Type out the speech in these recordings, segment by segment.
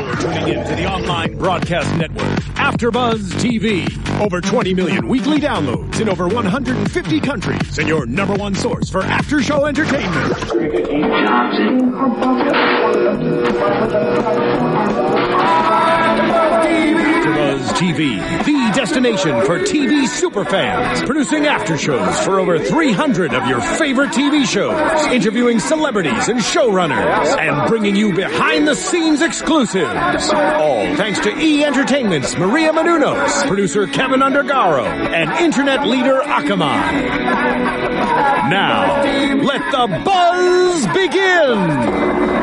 You're tuning in to the online broadcast network, AfterBuzz TV. Over 20 million weekly downloads in over 150 countries, and your number one source for after-show entertainment. AfterBuzz TV, the destination for TV superfans, producing after shows for over 300 of your favorite TV shows, interviewing celebrities and showrunners, and bringing you behind-the-scenes exclusives. All thanks to E! Entertainment's Maria Menounos, producer Kevin Undergaro, and internet leader Akamai. Now, let the buzz begin!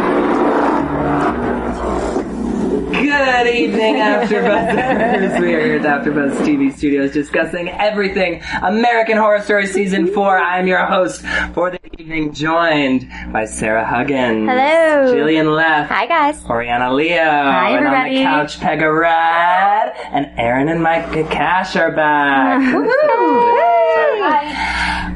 Good evening, AfterBuzzers. We are here at AfterBuzz TV Studios discussing everything American Horror Story Season 4. I'm your host for the evening, joined by Sarah Huggins. Hello. Jillian Leff. Hi, guys. Oriana Leo. Hi, everybody. And on the couch, Pegah Rad. And Erin and Mike Cash are back. Hi.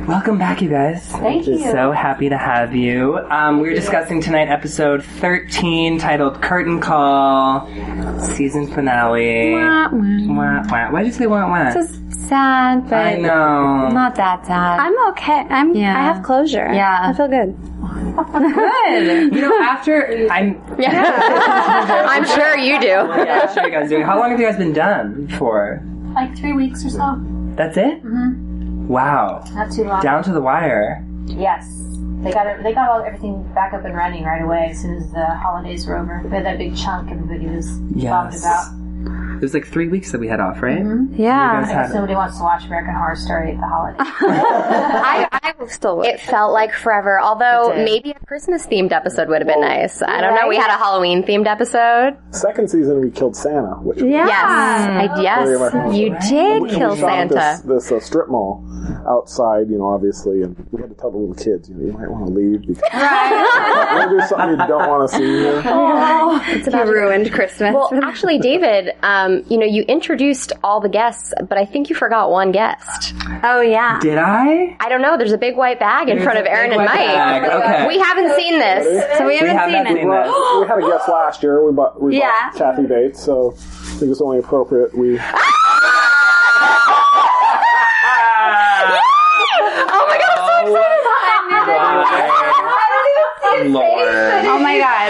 Welcome back, you guys. Thank you. So happy to have you. We're discussing tonight episode 13 titled Curtain Call, season finale. Wah, wah. Wah, wah. Why'd you say wah wah? It's sad, but I know. not that sad. I'm okay. I have closure. Yeah. I feel good. Good. You know, after I'm sure you do. Yeah, I'm sure you guys do. How long have you guys been done for? Like 3 weeks or so. That's it? Mm-hmm. Wow. Not too long. Down to the wire. Yes. They got everything back up and running right away as soon as the holidays were over. We had that big chunk everybody was bombed about. It was like 3 weeks that we had off, right? Mm-hmm. Yeah. You guys I guess nobody wants to watch American Horror Story at the holidays. I will still watch. It felt like forever, although maybe a Christmas-themed episode would have been nice. I don't know. We had a Halloween-themed episode. Second season, we killed Santa, which was Yes, you did we kill shot Santa. This strip mall outside, obviously, and we had to tell the little kids, you might want to leave because we're going to do something you don't want to see here. It's about ruined Christmas. Well, actually, David, you introduced all the guests, but I think you forgot one guest. Oh, yeah. Did I? I don't know. There's a big white bag in front of Erin and Mike. Okay. We haven't seen this. So we haven't seen it. We had a guest last year. We bought Kathy Bates, so I think it's only appropriate we... Oh my god, I'm so excited! Lord. Oh my god.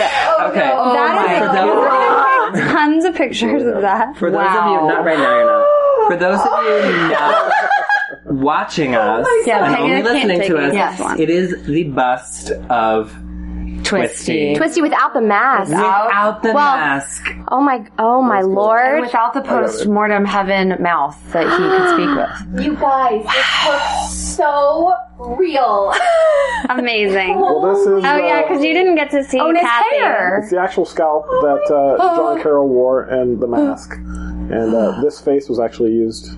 Okay. Tons of pictures of that. For those of you, not right now, you're not. For those of you not watching us and only listening to us, it is the bust of Twisty. Twisty without the mask. Without the mask. Oh my lord. And without the post-mortem heaven mouth that he could speak with. You guys, this looks so real. Amazing. Well, this is... because you didn't get to see his Kathy. hair. It's the actual scalp that John Carroll wore and the mask. And this face was actually used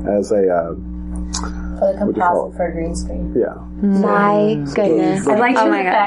as a... For the composite for a green screen. Yeah. My goodness. I'd like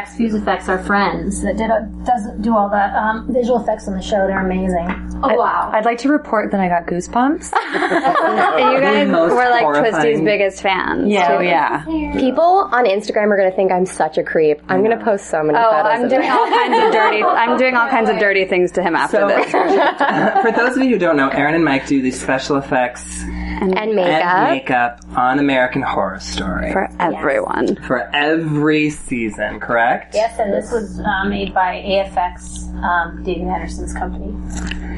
Fuse Effects are friends that doesn't do all that visual effects on the show. They're amazing. Oh, wow. I'd like to report that I got goosebumps. And you guys were like Twisty's biggest fans. Yeah. People on Instagram are going to think I'm such a creep. I'm going to post so many photos I'm doing all kinds of dirty. I'm doing all kinds of dirty things to him after this. For those of you who don't know, Erin and Mike do the special effects and makeup on American Horror Story. For everyone. For every season, correct? Yes, and this was made by AFX, David Henderson's company.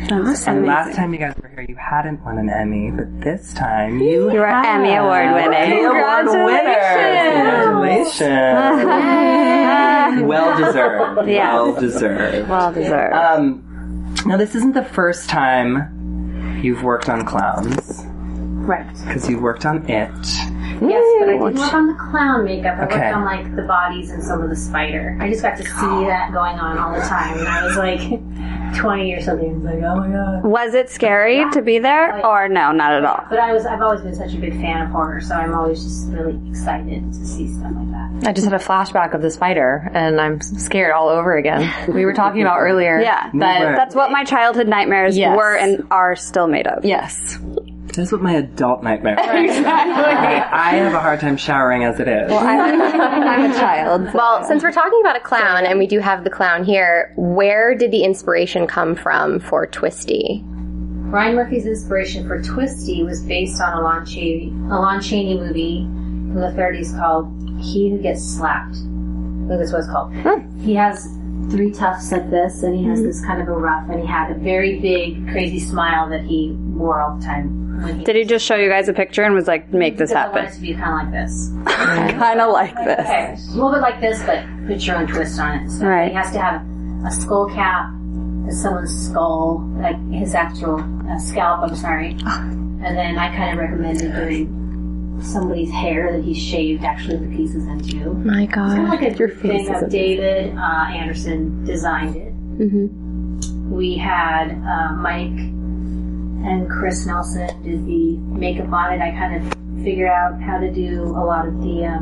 And last time you guys were here, you hadn't won an Emmy, but this time you were Emmy Award winning. Congratulations! Well deserved. Yeah. Well deserved. Well deserved. Now, this isn't the first time you've worked on clowns. Right. Because you worked on it. Yes, but I didn't work on the clown makeup. I worked on, the bodies and some of the spider. I just got to see that going on all the time. And I was, 20 or something. I was like, oh my god. Was it scary to be there? Or no, not at all? But I've always been such a big fan of horror, so I'm always just really excited to see stuff like that. I just had a flashback of the spider, and I'm scared all over again. We were talking about earlier. That's what my childhood nightmares were and are still made of. Yes. That's what my adult nightmare is. Exactly. I have a hard time showering as it is. Well, I'm a child. So. Well, since we're talking about a clown, and we do have the clown here, where did the inspiration come from for Twisty? Ryan Murphy's inspiration for Twisty was based on a Lon Chaney movie from the 30s called He Who Gets Slapped. I think that's what it's called. He has 3 tufts like this, and he has this kind of a ruff, and he had a very big, crazy smile that he wore all the time. Did he just show you guys a picture and was like, make this happen? I want it to be kind of like this. Kind of like this. Okay. A little bit like this, but put your own twist on it. So Right. he has to have a skull cap, someone's skull, like his actual scalp, I'm sorry. And then I kind of recommended doing somebody's hair that he shaved actually the pieces into. My God. It's kind of like a Your thing face is of David Anderson designed it. We had Mike and Chris Nelson did the makeup on it. I kind of figured out how to do a lot of the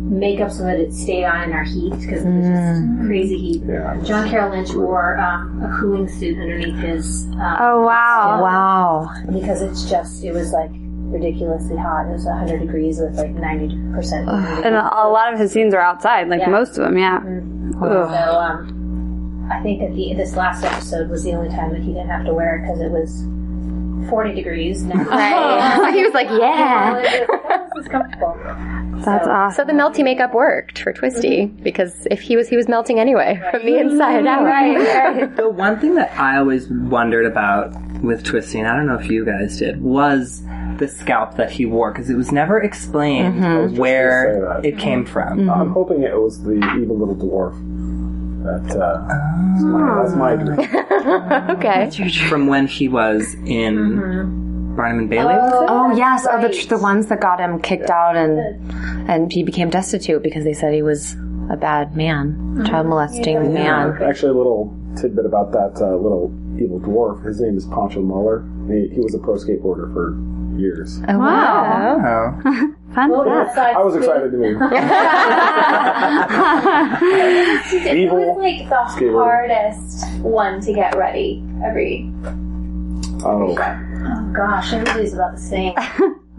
makeup so that it stayed on in our heat because it was just crazy heat. Yeah. John Carroll Lynch wore a cooling suit underneath his Oh, wow. Wow. because it was like ridiculously hot. It was 100 degrees with like 90% humidity. And a lot of his scenes are outside, like Yeah. most of them, yeah. So I think that this last episode was the only time that he didn't have to wear it because it was 40 degrees. Now. Right. He was like, yeah. This is comfortable. That's awesome. So the melty makeup worked for Twisty because if he was melting anyway from the inside out. Right. The one thing that I always wondered about with Twisty, and I don't know if you guys did, was the scalp that he wore because it was never explained where it came from. I'm hoping it was the evil little dwarf. That's my dream. Okay. From when he was in Barnum and Bailey, was it? Oh yes, the ones that got him kicked out and he became destitute because they said he was a bad man, child molesting man. Actually, a little tidbit about that little evil dwarf. His name is Pancho Muller. He was a pro skateboarder for years. Oh wow. Oh. Fun fact. I was excited to meet him. It was like the skateboarder. hardest one to get ready every. Oh. Oh gosh, everybody's about the same.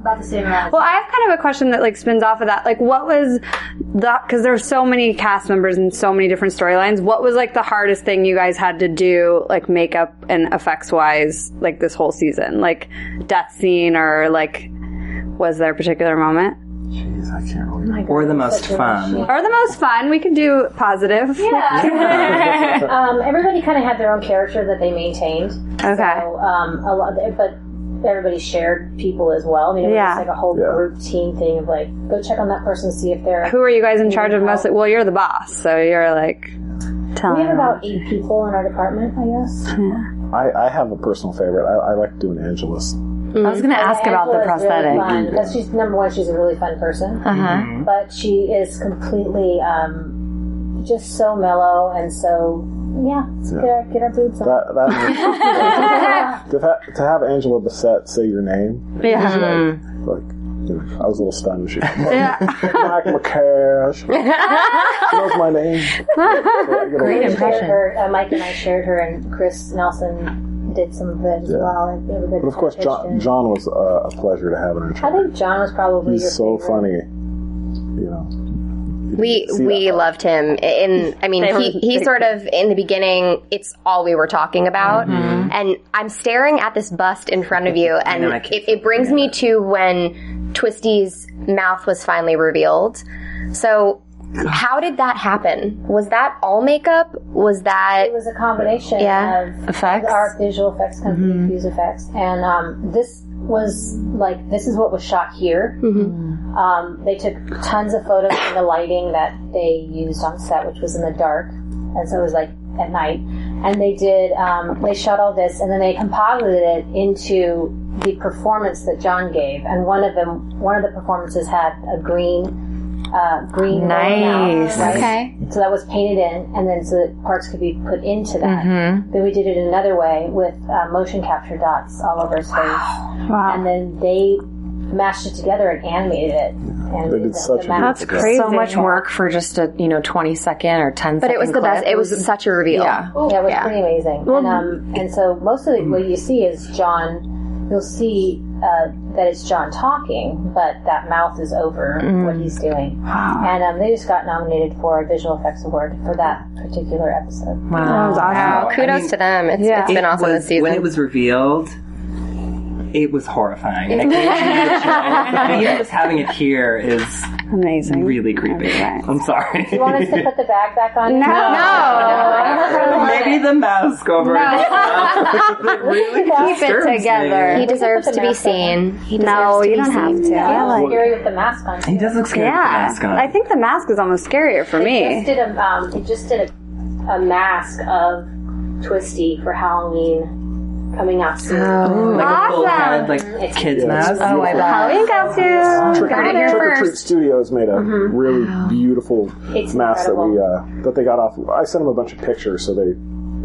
About the same amount. Well, I have kind of a question that like spins off of that. Like, what was because there were so many cast members and so many different storylines. What was like the hardest thing you guys had to do, like makeup and effects wise, like this whole season? Like death scene or like, was there a particular moment? Jeez, I can't remember. Or the most fun. Or the most fun? We could do positive. Yeah. Everybody kind of had their own character that they maintained. Okay. So, a lot, but everybody shared people as well. I mean, it was just like a whole group team thing of like, go check on that person, see if they're. Who are you guys in charge of mostly? Well, you're the boss, so you're like telling. We have about 8 people in our department, I guess. Yeah. I have a personal favorite. I like doing Angela's. I was going to ask about the prosthetic. Really fun, because she's number one. She's a really fun person, but she is completely just so mellow and so. Get our boobs on. To have Angela Bassett say your name. Yeah. Like, I was a little stunned when she. Yeah. Mike McCash. She knows my name. Great impression. Mike and I shared her, and Chris Nelson did some of it as well. But of course, John was a pleasure to have in our I think John was probably He's your so favorite. funny, you know. We loved him. He sort of, in the beginning, it's all we were talking about. And I'm staring at this bust in front of you, and it brings me to when Twisty's mouth was finally revealed. So, how did that happen? Was that all makeup? Was that... It was a combination of effects? Our visual effects company, Fuse Effects. And this was like, this is what was shot here. They took tons of photos of the lighting that they used on set, which was in the dark. And so it was like at night. And they did, they shot all this, and then they composited it into the performance that John gave. And one of the performances had a green nice. mouth, right? Okay. So that was painted in, and then so that parts could be put into that. Then we did it another way with motion capture dots all over his face. Wow. And then they mashed it together and animated it. And They did such a That's good job. crazy. So much work for just a 20-second or 10-second. But it was the best. It was such a reveal. Yeah. it was pretty amazing. And so most of what you see is John. You'll see that it's John talking, but that mouth is over what he's doing. And they just got nominated for a visual effects award for that particular episode. Wow. That was awesome. Kudos to them. It's been awesome this season. When it was revealed, it was horrifying. And just having it here is amazing. Really creepy. I'm sorry. Do you want us to put the bag back on? No. Maybe the mask over it. Really keep it together. He deserves to be seen. You don't have to. He looks scary with the mask on. He does look scary with the mask on. I think the mask is almost scarier for me. He just did a mask of Twisty for Halloween. Coming out soon. Like a full head, like kids mask. Oh, I bet. Halloween costume. Trick or Treat Studios made a really beautiful mask that they got off. I sent them a bunch of pictures, so they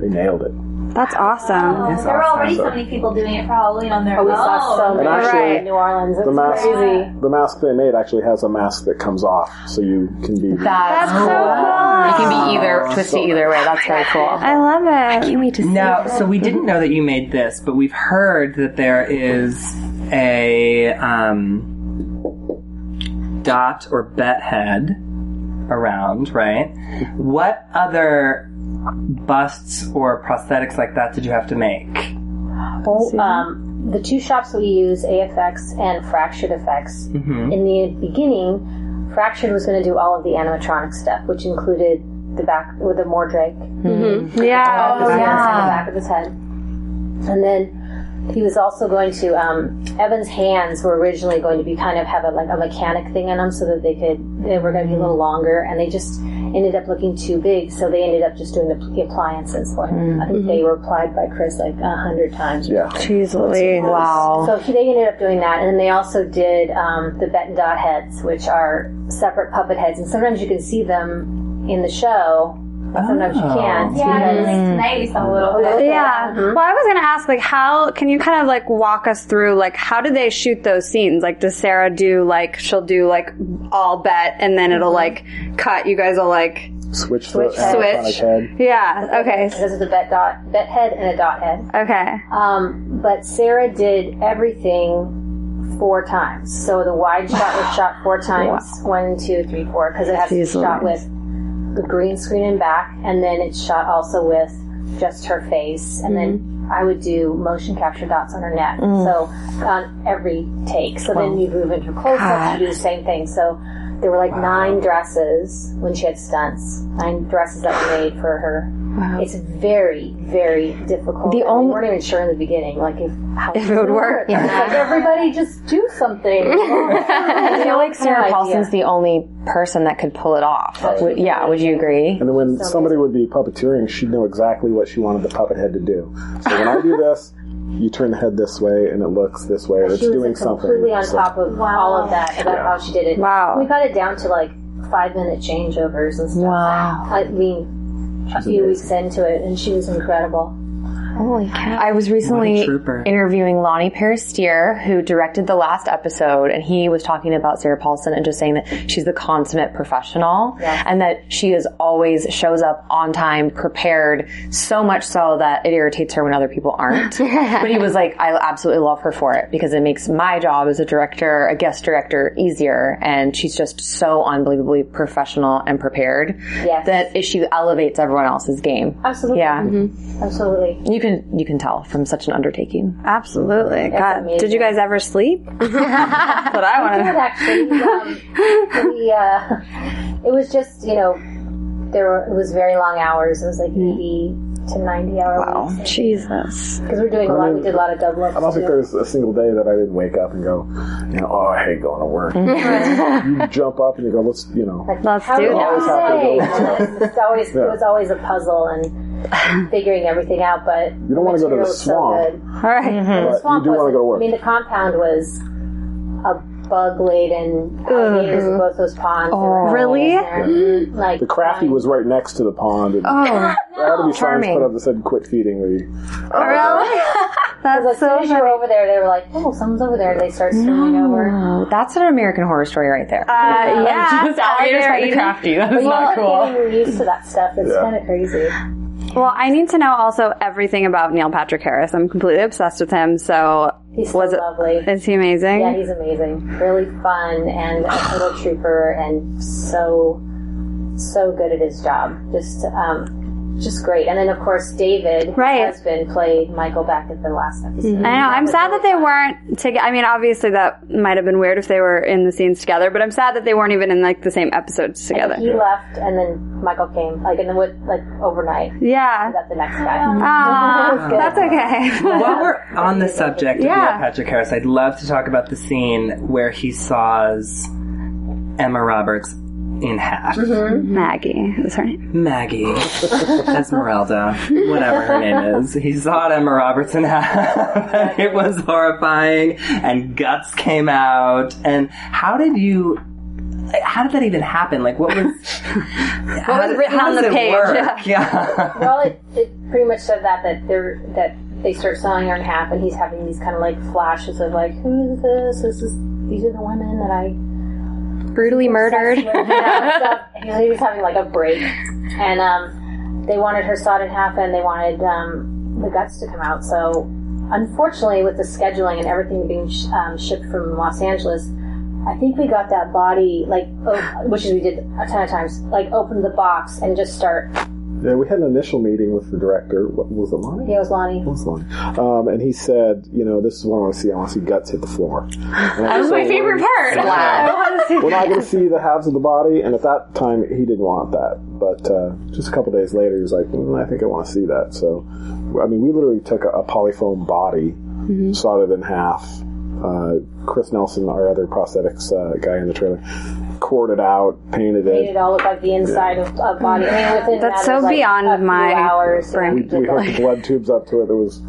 nailed it. That's awesome. There were already so many people doing it for Halloween on their own. We saw so many in New Orleans. It's crazy. The mask they made actually has a mask that comes off, so you can be... That's so cool. You can be twisty either way. That's very cool. I love it. I can't wait to see Now, so we didn't know that you made this, but we've heard that there is a dot or bet head around, right? What other busts or prosthetics like that did you have to make? Well, the two shops that we use, AFX and Fractured Effects, in the beginning, Fractured was going to do all of the animatronic stuff, which included the back with the Mordrake. Yeah. The back of his head. And then he was also going to, Evan's hands were originally going to be kind of have a mechanic thing in them so that they were going to be a little longer, and they just ended up looking too big, so they ended up just doing the appliances for him. I think they were applied by Chris like 100 times. Yeah. Jeez Louise. Wow. So they ended up doing that, and then they also did the Bet and Dot heads, which are separate puppet heads, and sometimes you can see them in the show, but sometimes you can't. Yeah, it's nice a little bit. Yeah. Well, I was going to ask, how can you kind of walk us through, how do they shoot those scenes? Does Sarah do, she'll do, all bet, and then it'll, cut, you guys will, Switch the animatronic head. Yeah, okay. This is a bet head and a dot head. Okay. But Sarah did everything 4 times. So the wide shot was shot 4 times. Wow. 1, 2, 3, 4, because it has to be shot with the green screen and back, and then it's shot also with just her face, and then I would do motion capture dots on her neck. So on every take. So then you move into close-ups, you do the same thing. So there were 9 dresses when she had stunts. 9 dresses that were made for her. Wow. It's very, very difficult. We weren't even sure in the beginning, if it would work. Yeah. Everybody just do something. I feel like Sarah Paulson's the only person that could pull it off. Would you agree? And then when somebody would be puppeteering, she'd know exactly what she wanted the puppet head to do. So when I do this, you turn the head this way, and it looks this way, or it's doing something. She was completely on top of all of that, about how she did it. Wow. We got it down to 5-minute changeovers and stuff. Wow. I mean, a few weeks into it, and she was incredible. Holy cow. I was recently interviewing Lonnie Paris-Steer, who directed the last episode, and he was talking about Sarah Paulson and just saying that she's the consummate professional, and that she always shows up on time, prepared, so much so that it irritates her when other people aren't. But he was like, I absolutely love her for it, because it makes my job as a director, a guest director, easier, and she's just so unbelievably professional and prepared that she elevates everyone else's game. Absolutely. Yeah. Absolutely. You can tell from such an undertaking. Absolutely. God, did you guys ever sleep? That's what I want to know. Actually, it was just, it was very long hours. It was 80 to 90 hour weeks. Jesus. Because we did a lot of double ups. I don't think there's a single day that I didn't wake up and go, I hate going to work. You jump up and you go, let's do it. It was always a puzzle and figuring everything out, but you don't want to go to the swamp. All right. But you do want to go to work. I mean, the compound was a bug-laden alligators in both those ponds. Oh, really? The Crafty was right next to the pond. And there had to be signs put up that said "Quit feeding me." Really? As soon as you were over there, they were like, "Oh, someone's over there." And they start swimming over. That's an American Horror Story right there. Yeah, just alligators by the Crafty. That is not cool. Getting used to that stuff. It's kind of crazy. Well, I need to know also everything about Neil Patrick Harris. I'm completely obsessed with him, so... He's so lovely. Is he amazing? Yeah, he's amazing. Really fun and a total trooper and so good at his job. Just great. And then, of course, David, husband, played Michael back at the last episode. I know. I'm sad that they weren't together. I mean, obviously that might have been weird if they were in the scenes together, but I'm sad that they weren't even in, like, the same episodes together. And he left, and then Michael came, like, and then overnight. Yeah. We got the next guy. That's okay. While we're on the subject of Neil Patrick Harris, I'd love to talk about the scene where he saws Emma Roberts in half. Maggie is her name. Maggie. Esmeralda. Whatever her name is. He saw Emma Roberts in half. And it was horrifying. And guts came out. And how did that even happen? Like, what was written on the page? Yeah. Well, it pretty much said that they start selling her in half, and he's having these kind of like flashes of like, who is this? These are the women that I brutally murdered. He was having like a break, and they wanted her sawed in half, and they wanted the guts to come out. So, unfortunately, with the scheduling and everything being shipped from Los Angeles, I think we got that body which we did a ton of times, like open the box and just start. Yeah, we had an initial meeting with the director. Was it Lonnie? Yeah, it was Lonnie. And he said, this is what I want to see. I want to see guts hit the floor. That was my favorite part. We're not going to see the halves of the body, and at that time, he didn't want that. But just a couple days later, he was like, I think I want to see that. So, I mean, we literally took a polyfoam body, sawed it in half. Chris Nelson, our other prosthetics guy in the trailer, cored it out, painted it. Made it all look like the inside of body. I mean, that's so beyond my hours. We hooked the blood tubes up to it. There was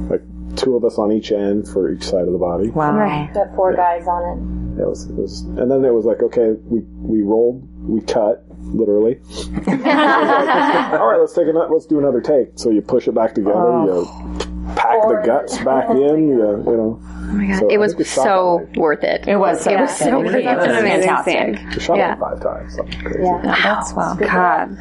like 2 of us on each end for each side of the body. Wow. Right. We had 4 guys on it. It was, and then it was like, okay, we rolled, we cut, literally. Like, all right, let's do another take. So you push it back together, you pack the guts back in, Oh my god, so it was so worth it. It was so worth it. It was fantastic. We shot it 5 times, something crazy. Yeah. That's wow. God.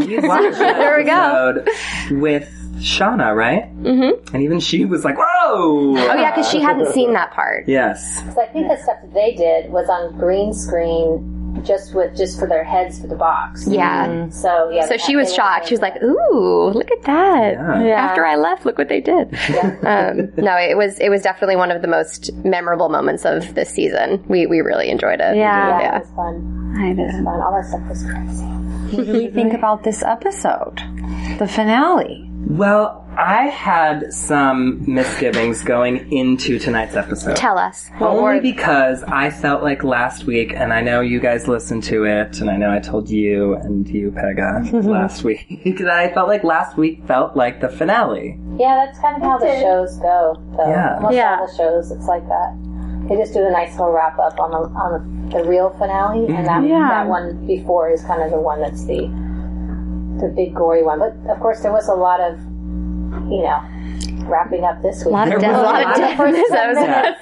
You watched that There we go. episode with Shauna, right? Mm-hmm. And even she was like, whoa! Oh yeah, because she hadn't seen that part. Yes. So I think the stuff that they did was on green screen, just for their heads for the box. Yeah. So yeah. So she was shocked. She was like, "Ooh, look at that!" Yeah. After I left, look what they did. No, it was definitely one of the most memorable moments of this season. We really enjoyed it. Yeah, it was fun. I did. It was fun. All that stuff was crazy. What do we think about this episode? The finale? Well, I had some misgivings going into tonight's episode. Tell us. Only because I felt like last week, and I know you guys listened to it, and I know I told you and you, Pegah, last week, that I felt like last week felt like the finale. Yeah, that's kind of how the shows go, though. Yeah. Almost all the shows, it's like that. They just do a nice little wrap up on the real finale, and that one before is kind of the one that's the big gory one. But of course, there was a lot of, wrapping up this week. A lot of death.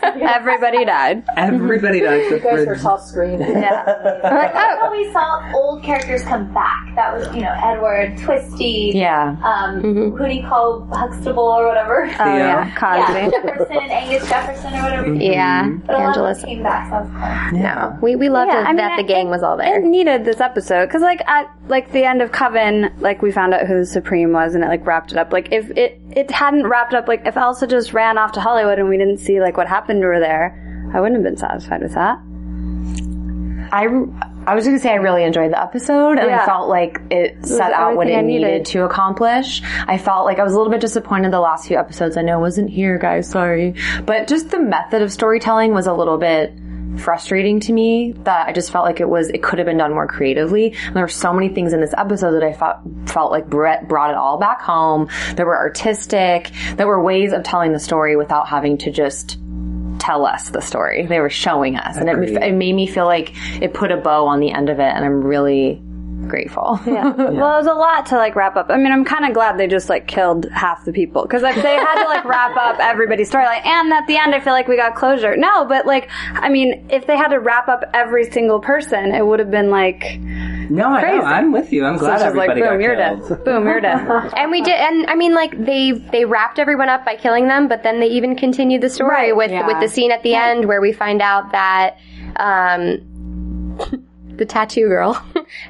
Everybody died. Everybody died. You guys were all screaming. How we saw old characters come back. That was, Edward, Twisty. Yeah. Who do you call Huxtable or whatever? Oh yeah, Cosby. Yeah, Jefferson, Angus Jefferson or whatever. Yeah, But a lot of Angela's. them came back, so that was fun. No, we loved that the gang was all there. It needed this episode because, at the end of Coven, we found out who the Supreme was, and it wrapped it up. If it hadn't wrapped up, if Elsa just ran off to Hollywood and we didn't see what happened to her there, I wouldn't have been satisfied with that. I was going to say I really enjoyed the episode, and I felt like it set out what it needed to accomplish. I felt like I was a little bit disappointed the last few episodes. I know I wasn't here, guys, sorry. But just the method of storytelling was a little bit frustrating to me, that I just felt like it could have been done more creatively. And there were so many things in this episode that I felt like Brett brought it all back home. There were artistic, there were ways of telling the story without having to just tell us the story. They were showing us. And it made me feel like it put a bow on the end of it, and I'm really grateful. Yeah. Well, it was a lot to like wrap up. I mean, I'm kind of glad they just like killed half the people, because like they had to like wrap up everybody's storyline, and at the end I feel like we got closure. No, but like, I mean, if they had to wrap up every single person, it would have been like, No, I know. I'm with you. I'm glad everybody got killed. Boom, you're dead. And we did, and I mean, like, they wrapped everyone up by killing them, but then they even continued the story with the scene at the end where we find out that, the tattoo girl.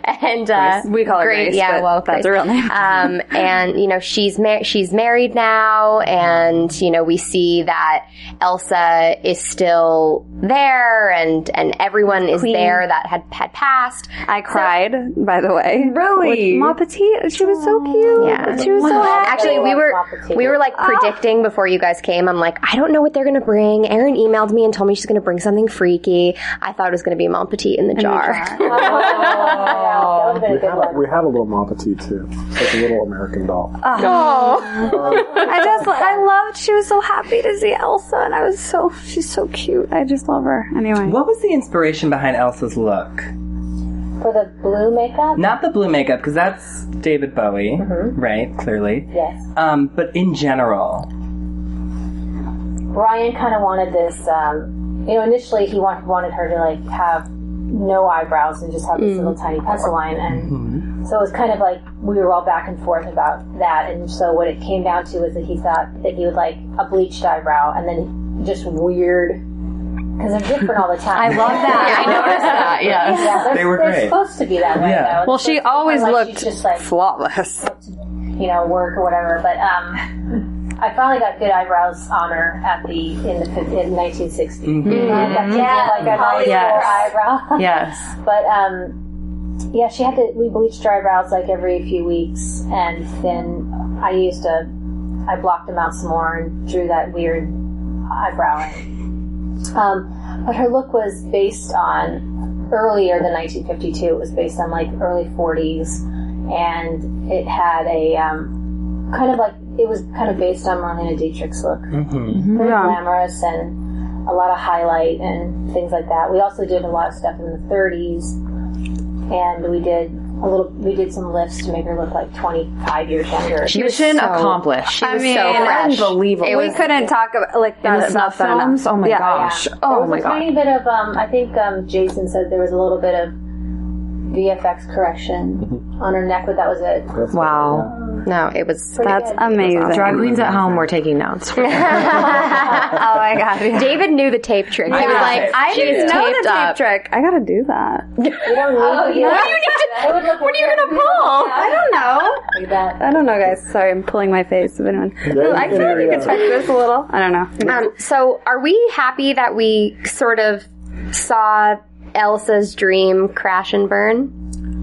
And, we call her Grace. Yeah, well, that's her real name. And, you know, she's married now, and, you know, we see that Elsa is still there, and everyone is there that had passed. I cried, by the way. Really? With Ma Petite. She was so cute. Yeah. She was so happy. Actually, we were like predicting before you guys came. I'm like, I don't know what they're going to bring. Erin emailed me and told me she's going to bring something freaky. I thought it was going to be Ma Petite in the jar. We have a little Ma Petite too. It's like a little American doll. I loved, she was so happy to see Elsa, and she's so cute. I just love her. Anyway. What was the inspiration behind Elsa's look? For the blue makeup? Not the blue makeup, because that's David Bowie, right? Clearly. Yes. But in general. Ryan kind of wanted this, initially he wanted her to, like, have no eyebrows and just have this little tiny pencil line, and so it was kind of like we were all back and forth about that, and so what it came down to was that he thought that he would like a bleached eyebrow and then just weird, because they're different all the time. I love that. I noticed that. Yes. Yeah, they were they're great. supposed to be that way. Yeah. Though. Well, she always looked just like flawless. Work or whatever, but I finally got good eyebrows on her in 1960. Like a Hollywood eyebrow. Yes. But she had to. We bleached her eyebrows like every few weeks, and then I blocked them out some more and drew that weird eyebrow in. But her look was based on earlier than 1952. It was based on like early 40s, and it had a it was kind of based on Marlene Dietrich's look. Very glamorous and a lot of highlight and things like that. We also did a lot of stuff in the 30s, and we did some lifts to make her look like 25 years younger. Mission accomplished. She was so fresh. Unbelievable. We couldn't talk about like that. In the snuff films? Oh my gosh. Yeah. Oh my god. There was a tiny bit of, I think Jason said there was a little bit of VFX correction on her neck, but that was it. Wow. No, it was... That's amazing. Drag queens at home were taking notes. Oh my god. Yeah. David knew the tape trick. He was like, I didn't know the tape up. trick. I gotta do that. You don't need What are you gonna pull? I don't know. I don't know, guys. Sorry, I'm pulling my face. If anyone... I feel like you could touch this a little. I don't know. So are we happy that we sort of saw Elsa's dream crash and burn?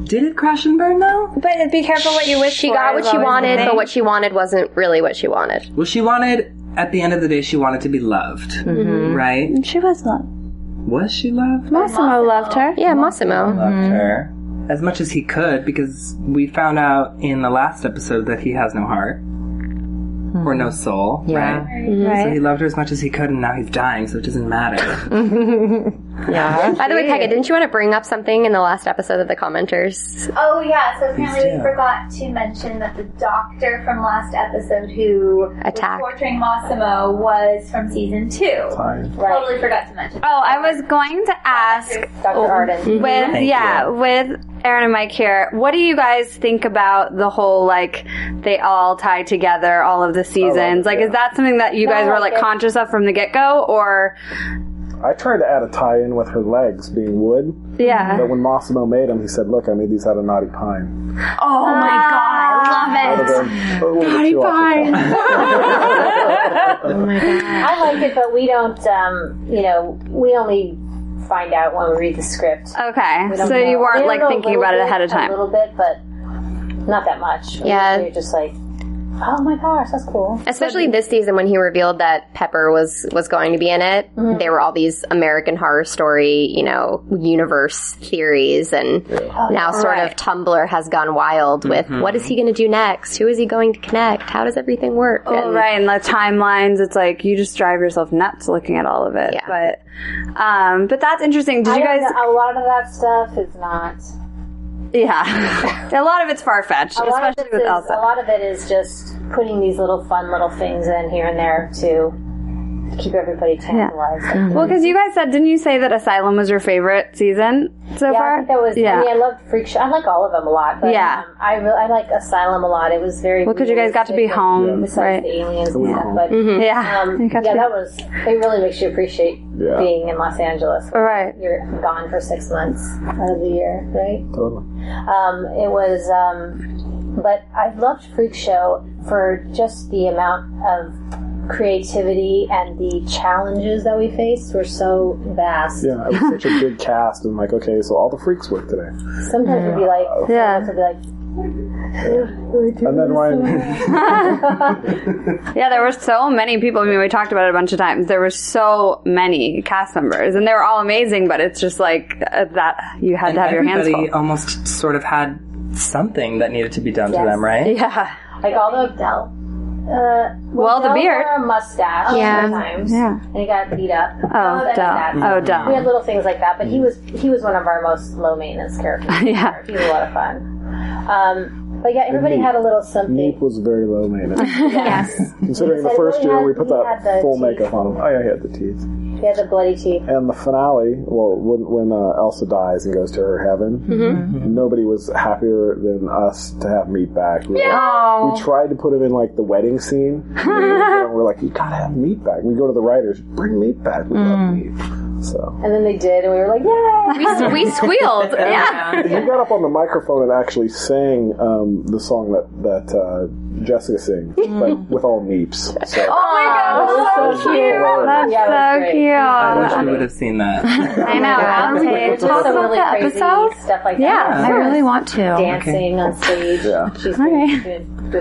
Did it crash and burn though? But be careful what you wish for. She got what she wanted, but what she wanted wasn't really what she wanted. Well, she wanted, at the end of the day, she wanted to be loved, right? She was loved. Was she loved? Massimo loved her. Yeah, Massimo. Loved her. As much as he could, because we found out in the last episode that he has no heart. Or no soul, right? So he loved her as much as he could, and now he's dying, so it doesn't matter. By the way, Pegah, didn't you want to bring up something in the last episode of the commenters? Oh, yeah. So apparently we forgot to mention that the doctor from last episode who was torturing Massimo was from season 2. Totally forgot to mention. Oh, I was going to ask Dr. Arden. With Erin and Mike here, what do you guys think about the whole, like, they all tie together all of the seasons? Is that something that you guys were, like, conscious of from the get-go, or... I tried to add a tie-in with her legs being wood. Yeah. But when Massimo made them, he said, look, I made these out of knotty pine. Oh my god, I love it. Knotty pine. Oh my god. I like it, but we don't, we only find out when we read the script. Okay, so you weren't, like, thinking about it ahead of time. A little bit, but not that much. Yeah. You're just like, oh my gosh, that's cool. Especially this season when he revealed that Pepper was going to be in it. There were all these American Horror Story, universe theories, and now sort of Tumblr has gone wild with what is he going to do next? Who is he going to connect? How does everything work? And the timelines, it's like you just drive yourself nuts looking at all of it. Yeah. But that's interesting. Did you guys... A lot of that stuff is not... Yeah. A lot of it's far-fetched, especially with Elsa. A lot of it is just putting these fun little things in here and there to keep everybody tantalized. Yeah. Well, because you guys said, didn't you say that Asylum was your favorite season so far? I think that was. I mean, I loved Freakshow. I like all of them a lot, but I like Asylum a lot. It was very because you guys got to be home, besides the aliens and stuff. But that was. It really makes you appreciate being in Los Angeles. Right, you're gone for 6 months out of the year, right? Totally. It was. But I loved Freakshow for just the amount of creativity and the challenges that we faced were so vast. Yeah, it was such a big cast, and like, okay, so all the freaks work today. Sometimes it'd be like, and then Ryan. Yeah, there were so many people. I mean, we talked about it a bunch of times. There were so many cast members, and they were all amazing. But it's just like that you had to have your hands full. Everybody almost sort of had something that needed to be done to them, right? Yeah, like all the the beard, wore a mustache sometimes, and he got beat up. Dumb. We had little things like that, but he was one of our most low maintenance characters. He was a lot of fun. But yeah, everybody had a little something. Neep was very low maintenance. Yes. Considering the first year we put that full makeup on him. Oh yeah, he had the teeth. He had the bloody teeth. And the finale, well, when Elsa dies and goes to her heaven, nobody was happier than us to have Meat back. We tried to put him in like the wedding scene. We're like, you gotta have Meat back. We go to the writers, bring Meat back. We love Meat. So. And then they did, and we were like, yay! We squealed. He got up on the microphone and actually sang the song that Jessica sings, but with all Meeps. So. Oh my god, that's so cute! That's so cute. I wish we would have seen that. I know. We'll talk about really the episode stuff like that. Yeah, I really want to. Dancing on stage. Yeah. She's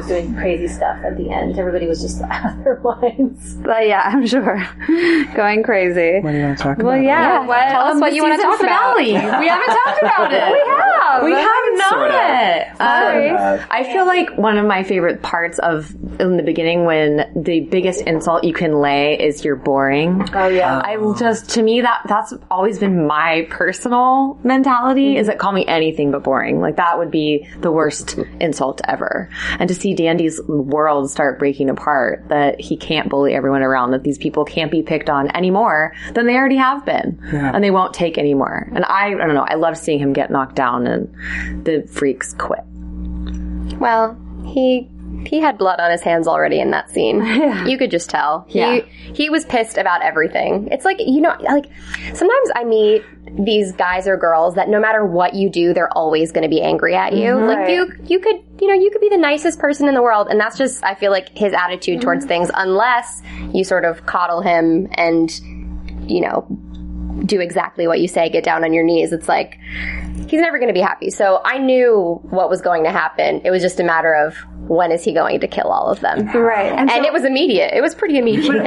doing crazy stuff at the end. Everybody was just out of their minds. But yeah, I'm sure. Going crazy. What do you want to talk about? Well, yeah. Tell us what you want to talk about. We haven't talked about it. We have not. Sort of. Sorry. I feel like one of my favorite parts of in the beginning when the biggest insult you can lay is you're boring. Oh yeah. To me that's always been my personal mentality is that call me anything but boring. Like that would be the worst insult ever. And to see Dandy's world start breaking apart, that he can't bully everyone around, that these people can't be picked on any more than they already have been. Yeah. And they won't take any more. And I don't know, I love seeing him get knocked down and the freaks quit. Well, he had blood on his hands already in that scene. Yeah. You could just tell. He was pissed about everything. It's like, like sometimes I meet these guys or girls that no matter what you do, they're always going to be angry at you. Mm-hmm. Like you could be the nicest person in the world, and that's just, I feel like, his attitude towards things, unless you sort of coddle him and, do exactly what you say, get down on your knees. It's like, he's never going to be happy. So I knew what was going to happen. It was just a matter of when is he going to kill all of them. Right. And it was immediate. It was pretty immediate. But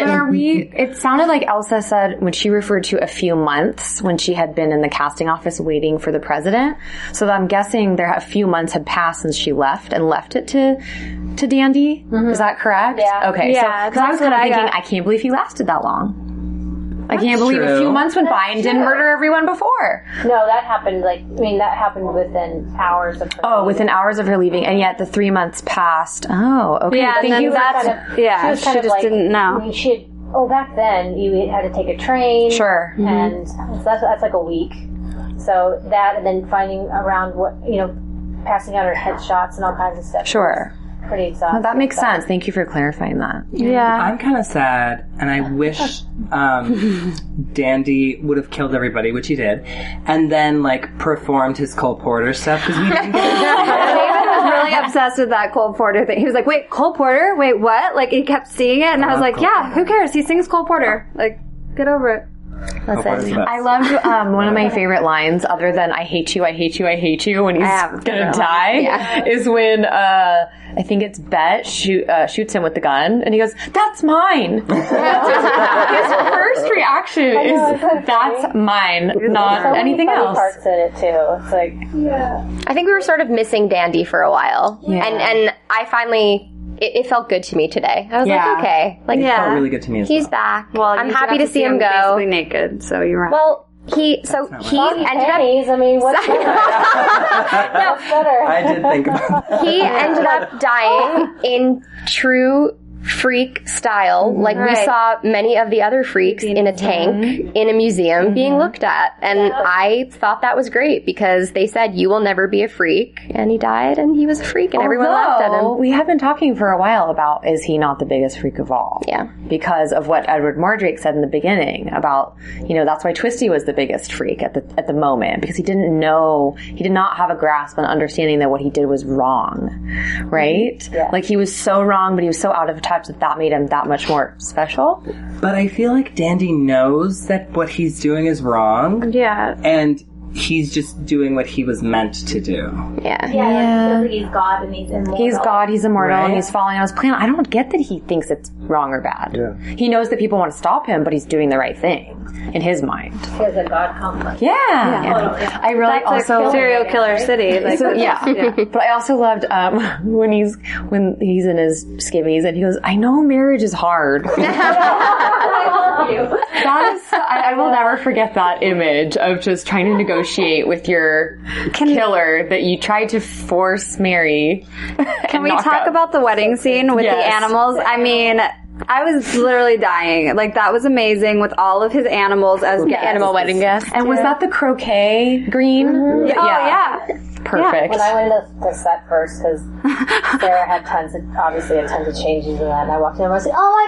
it sounded like Elsa said when she referred to a few months when she had been in the casting office waiting for the president. So I'm guessing a few months had passed since she left and left it to Dandy. Mm-hmm. Is that correct? Yeah. Okay. Yeah, so I was kind of thinking, I can't believe he lasted that long. I can't believe a few months went by and didn't murder everyone before. No, that happened that happened within hours of her leaving. Within hours of her leaving, and yet the 3 months passed. Oh, okay. Yeah, thank you. She just didn't know. I mean, back then you had to take a train. Sure. And so that's like a week. So that, and then finding around passing out her headshots and all kinds of stuff. Sure. Pretty exhausting. Well, that makes sense. Thank you for clarifying that. Yeah. I'm kind of sad, and I wish Dandy would have killed everybody, which he did, and then performed his Cole Porter stuff, because we didn't get David was really obsessed with that Cole Porter thing. He was like, wait, Cole Porter? Wait, what? He kept seeing it, and I was like, who cares? He sings Cole Porter. Get over it. Listen, I loved one of my favorite lines, other than I hate you, I hate you, I hate you, when he's gonna die, is when I think it's Bet shoots him with the gun, and he goes, "That's mine." His first reaction is, "That's mine," not anything else. Parts in it too. It's I think we were sort of missing Dandy for a while, and I finally. It felt good to me today. I was like, okay. It felt really good to me as well. He's back. Well, I'm happy to see him go. Basically naked, so you're right. Well, he ended up... I mean, what's better? I did think about that. He ended up dying in true freak style. Like we saw many of the other freaks in a tank in a museum being looked at, and I thought that was great because they said you will never be a freak, and he died and he was a freak and everyone laughed at him. We have been talking for a while about, is he not the biggest freak of all? Yeah. Because of what Edward Mordrake said in the beginning about, that's why Twisty was the biggest freak at the moment, because he did not have a grasp and understanding that what he did was wrong, right? Yeah. Like he was so wrong, but he was so out of touch that made him that much more special. But I feel like Dandy knows that what he's doing is wrong. Yeah. And he's just doing what he was meant to do. Yeah. Yeah. Like he's God and he's immortal. He's God, he's immortal, Right. and he's following on his plan. I don't get that he thinks it's wrong or bad. Yeah. He knows that people want to stop him, but he's doing the right thing in his mind. He has a God complex. Yeah. Yeah. I really That's also... like serial killer city. Like, yeah. But I also loved when he's in his skivvies and he goes, I know marriage is hard. That is, I will never forget that image of just trying to negotiate with your killer that you tried to force marry. Can we talk about the wedding scene with the animals? I mean, I was literally dying. Like, that was amazing with all of his animals as guests. Animal wedding guests. And was that the croquet green? Oh, yeah. Perfect. When I went to the set first, because Sarah had tons of changes in that, and I walked in and I was like, oh my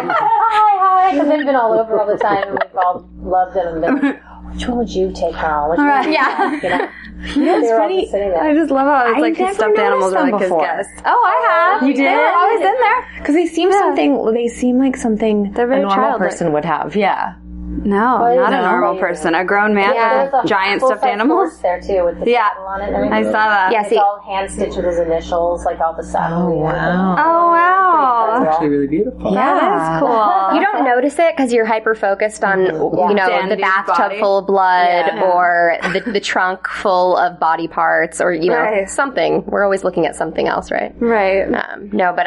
god! Hi! Because they've been all over all the time, and we've all loved them and been like, which one would you take home? Which one would you take? It's funny. I just love how it's like his stuffed animals are like his guests. Oh, I have. You did? They were always in there. Because they seem like something They're very a normal childlike. person would have. Yeah. No, not a normal person. A grown man with giant stuffed animals. There too, with the saddle on it and everything. I saw that. Yeah, It's all hand stitched with his initials, like all the saddle. Oh, wow. Oh, wow. It's actually really beautiful. That is cool. You don't notice it because you're hyper focused on, the Dandy's bathtub body. full of blood or the trunk full of body parts or, Right. something. We're always looking at something else, right? Right. No, but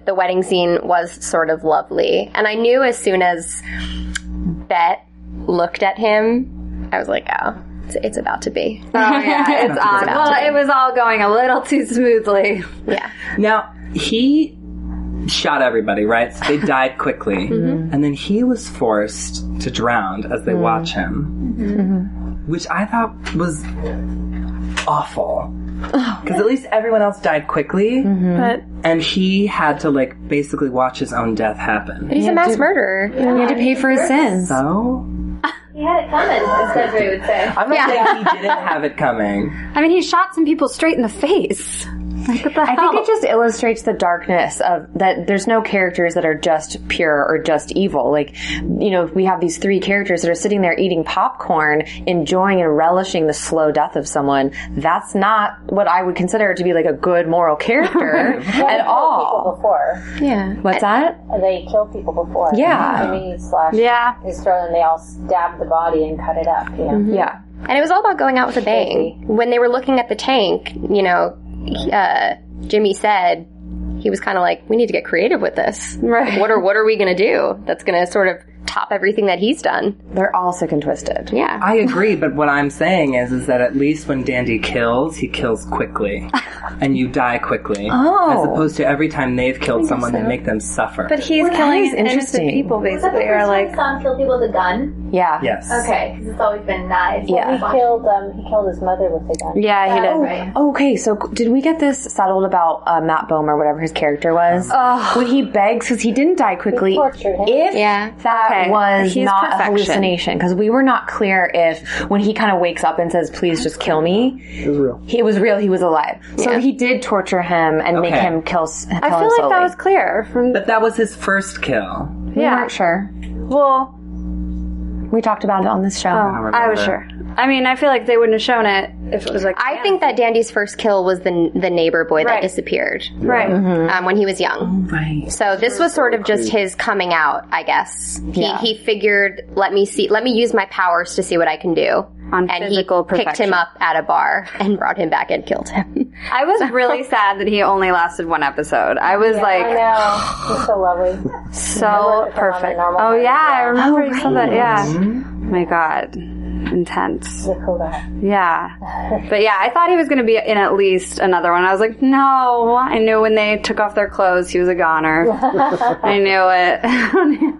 the wedding scene was sort of lovely. And I knew as soon as Bet looked at him, I was like, oh, it's about to be. Oh, yeah, it's on. Well, it was all going a little too smoothly. Yeah. Now, he shot everybody, right? So they died quickly. And then he was forced to drown as they watch him. Which I thought was awful. Because at least everyone else died quickly. And he had to, basically watch his own death happen. But he's a mass murderer. He had to pay for his sins. So? He had it coming, as Desiree would say. I'm not saying he didn't have it coming. I mean, he shot some people straight in the face. Like, what the hell? I think it just illustrates the darkness of that there's no characters that are just pure or just evil. We have these three characters that are sitting there eating popcorn, enjoying and relishing the slow death of someone. That's not what I would consider to be a good moral character at all. People before. Yeah. What's that? They killed people before. Yeah. He slashed his throat, and they all stabbed the body and cut it up. Yeah. And it was all about going out with a bang. When they were looking at the tank, Jimmy said he was kind of like, we need to get creative with this. Right. What are we going to do that's going to sort of top everything that he's done? They're all sick and twisted. Yeah. I agree, but what I'm saying is that at least when Dandy kills, he kills quickly. And you die quickly. Oh. As opposed to every time they've killed someone, they make them suffer. But he's killing innocent people, Was that the basically. first time you saw him kill people with a gun? Yeah. Yes. Okay, because it's always been knives. Yeah. He killed his mother with a gun. Yeah, he did. Right. Okay, so did we get this settled about Matt Bohm or whatever his character was? When he begs, because he didn't die quickly, He tortured him. if that was He's not a perfection. hallucination, because we were not clear if when he kind of wakes up and says, please just kill me, It was real. he was real, he was alive. So he did torture him and make him kill I him feel like slowly. that was clear. But that was his first kill. We weren't sure. Well, We talked about it on this show. I was sure. I mean, I feel like they wouldn't have shown it if it was like... I think that Dandy's first kill was the neighbor boy that disappeared. Right. When he was young. Right. So this was sort of just his coming out, I guess. He figured, let me use my powers to see what I can do. On and physical he picked perfection. him up at a bar and brought him back and killed him. I was really sad that he only lasted one episode. I was I know. He's so lovely. so perfect. Oh yeah, I remember you said that. Yeah. My God. intense. He's a cool guy. Yeah. But yeah, I thought he was going to be in at least another one. I was like, no. I knew when they took off their clothes, he was a goner. I knew it.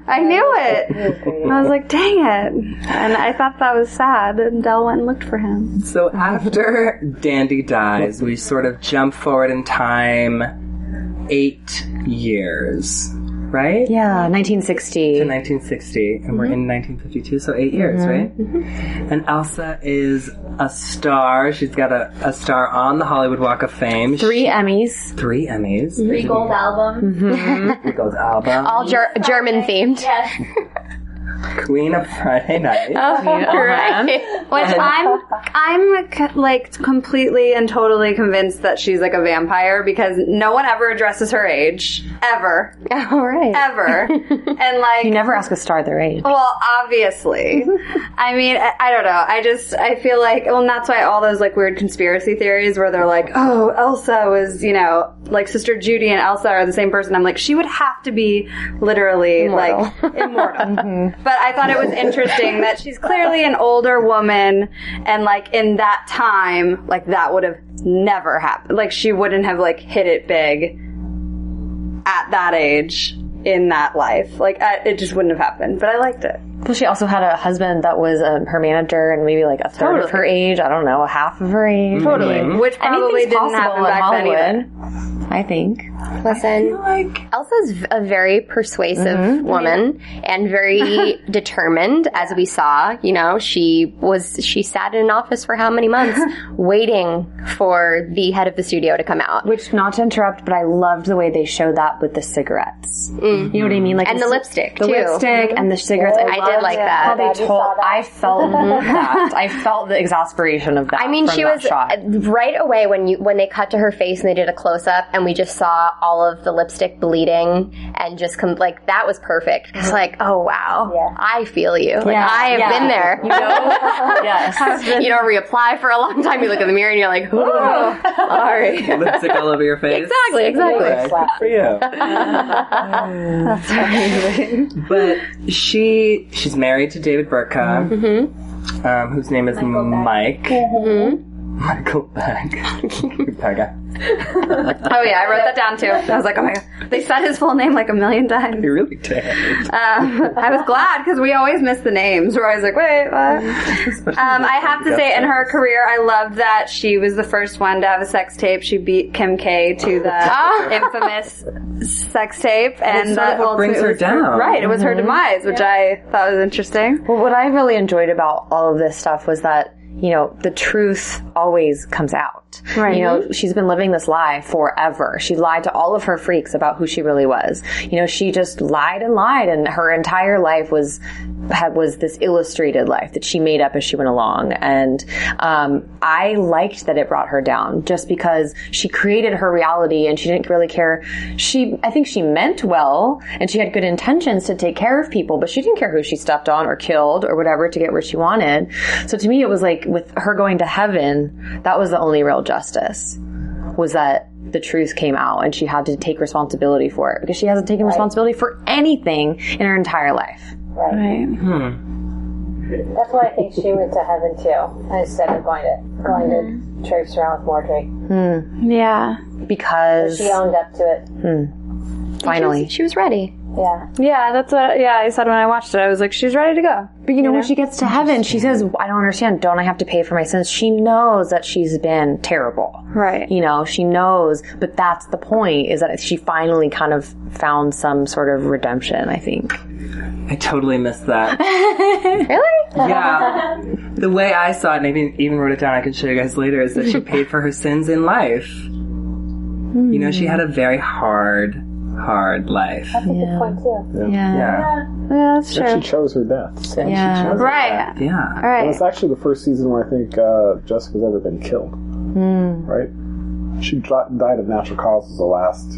I knew it. I was like, dang it. And I thought that was sad. And Del went and looked for him. So after Dandy dies, we sort of jump forward in time 8 years. Right? Yeah, 1960. To 1960, and we're in 1952, so 8 years, right? And Elsa is a star. She's got a star on the Hollywood Walk of Fame. 3 Emmys. 3 Emmys. 3 gold albums. 3 gold albums. All German themed. Yes. Queen of Friday Night. Right. Which I'm like completely and totally convinced that she's like a vampire because no one ever addresses her age. Ever. All right. Ever. And like... You never ask a star their age. Well, obviously. I mean, I don't know. I feel like, well, and that's why all those like weird conspiracy theories where they're like, oh, Elsa was, you know, like Sister Judy and Elsa are the same person. I'm like, she would have to be literally immortal. like immortal. But I thought it was interesting that she's clearly an older woman and like in that time, like that would have never happened. Like she wouldn't have like hit it big at that age in that life. Like it just wouldn't have happened, but I liked it. Well, she also had a husband that was her manager and maybe like a third of her age. I don't know, a half of her age. Totally. Which probably didn't happen back then either. I think. Listen, Elsa's a very persuasive woman and very determined, as we saw. You know, she sat in an office for how many months waiting for the head of the studio to come out. Which, not to interrupt, but I loved the way they showed that with the cigarettes. You know what I mean? Like and the lipstick, the too. lipstick and the cigarettes. I did like that. How they I felt that. I felt the exasperation of that. I mean, from she that was shot. right away when they cut to her face and they did a close up and we just saw all of the lipstick bleeding and just like that was perfect. It's like, oh wow, I feel you. Like I have been there. You know, yes. You don't reapply for a long time. You look in the mirror and you're like, oh, sorry. Lipstick all over your face. Exactly. Good for you. That's amazing. But she's married to David Burtka, whose name is Mike. Michael Beck. Pegah. Oh yeah, I wrote that down too. I was like, oh my god. They said his full name like a million times. You really did. I was glad because we always miss the names. We're always like, wait, what? I have to say, in her career, I loved that she was the first one to have a sex tape. She beat Kim K to the infamous sex tape, and that sort of brings her down. Right, it was her demise, which I thought was interesting. Well, what I really enjoyed about all of this stuff was that, you know, the truth always comes out. Right. You know, she's been living this lie forever. She lied to all of her freaks about who she really was. You know, she just lied, and her entire life was this illustrated life that she made up as she went along. And I liked that it brought her down just because she created her reality and she didn't really care. I think she meant well and she had good intentions to take care of people, but she didn't care who she stepped on or killed or whatever to get where she wanted. So to me, it was like with her going to heaven, that was the only real justice, was that the truth came out and she had to take responsibility for it because she hasn't taken responsibility for anything in her entire life. Right. That's why I think she went to heaven too, instead of going to traipse around with Mordred. Yeah. Because she owned up to it. Finally. She was ready. Yeah, that's what I said when I watched it. I was like, she's ready to go. But you know, when she gets to heaven, she says, I don't understand. Don't I have to pay for my sins? She knows that she's been terrible. Right. You know, she knows, but that's the point, is that she finally kind of found some sort of redemption, I think. I totally missed that. Really? Yeah. The way I saw it, and I even wrote it down, I can show you guys later, is that she paid for her sins in life. You know, she had a very hard life. That's a good point too. Yeah, that's true. And she chose her death. Yeah. Right. Yeah. Right. And it's actually the first season where I think Jessica's ever been killed. Right? She died of natural causes the last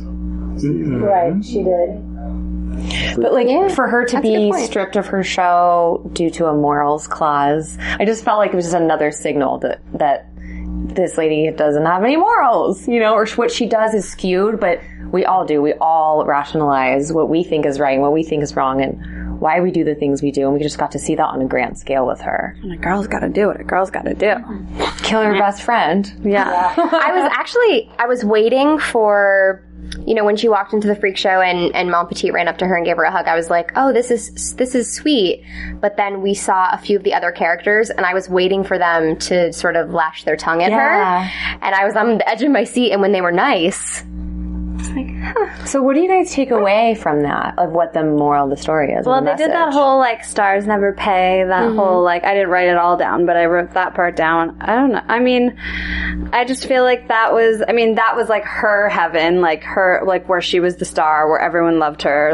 season. Right, she did. But like, for her to be stripped of her show due to a morals clause, I just felt like it was just another signal that this lady doesn't have any morals, you know, or what she does is skewed, but we all do. We all rationalize what we think is right and what we think is wrong, and why we do the things we do. And we just got to see that on a grand scale with her. And a girl's got to do what a girl's got to do. Kill her best friend. Yeah. I was waiting for, when she walked into the freak show and Mom Petite ran up to her and gave her a hug, I was like, oh, this is sweet. But then we saw a few of the other characters, and I was waiting for them to sort of lash their tongue at her. And I was on the edge of my seat, and when they were nice, it's like, huh. So what do you guys take away from that, of what the moral of the story is? Well, they did that whole, stars never pay, that whole, I didn't write it all down, but I wrote that part down. I don't know. I mean, I just feel like that was her heaven, her, where she was the star, where everyone loved her,